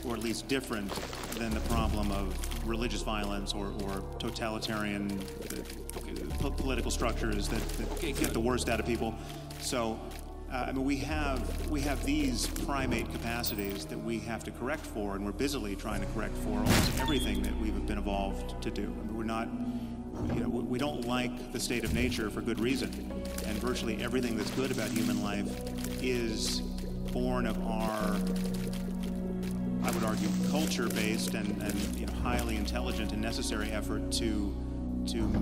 Speaker 6: or at least different, than the problem of religious violence or totalitarian political structures that get the worst out of people. So, we have these primate capacities that we have to correct for, and we're busily trying to correct for almost everything that we've been evolved to do. We're not, we don't like the state of nature for good reason, and virtually everything that's good about human life is born of our, I would argue, culture-based and highly intelligent and necessary effort to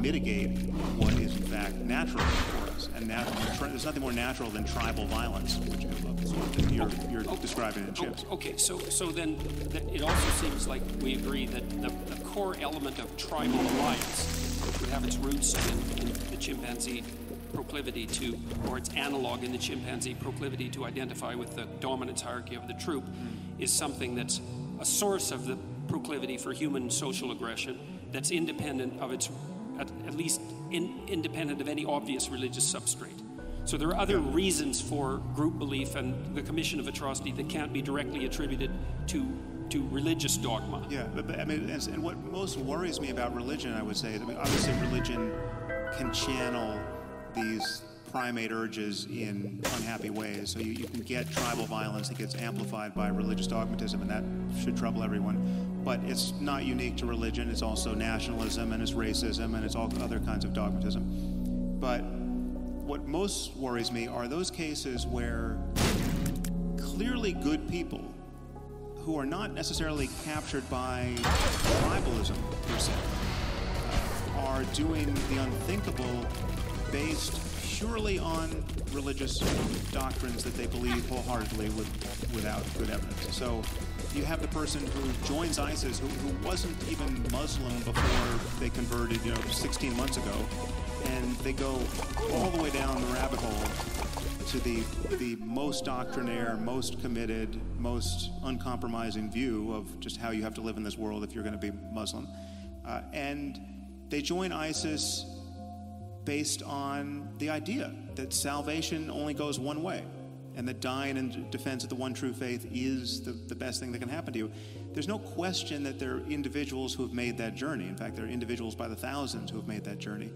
Speaker 6: mitigate what is in fact natural for us. And there's nothing more natural than tribal violence, which you're describing in Chips.
Speaker 8: Okay, so then it also seems like we agree that the core element of tribal alliance would have its roots in the chimpanzee proclivity to, or its analog in the chimpanzee proclivity to identify with the dominance hierarchy of the troop, is something that's a source of the proclivity for human social aggression that's independent of its, at least independent of any obvious religious substrate. So there are other reasons for group belief and the commission of atrocity that can't be directly attributed to religious dogma.
Speaker 6: Yeah, but I mean, and what most worries me about religion, I would say, is, I mean, obviously religion can channel these primate urges in unhappy ways. So you can get tribal violence that gets amplified by religious dogmatism, and that should trouble everyone. But it's not unique to religion. It's also nationalism, and it's racism, and it's all other kinds of dogmatism. But what most worries me are those cases where clearly good people who are not necessarily captured by tribalism per se are doing the unthinkable based purely on religious doctrines that they believe wholeheartedly without good evidence. So you have the person who joins ISIS who wasn't even Muslim before they converted, 16 months ago, and they go all the way down the rabbit hole to the most doctrinaire, most committed, most uncompromising view of just how you have to live in this world if you're going to be Muslim. And they join ISIS based on the idea that salvation only goes one way, and that dying in defense of the one true faith is the best thing that can happen to you. There's no question that there are individuals who have made that journey. In fact, there are individuals by the thousands who have made that journey.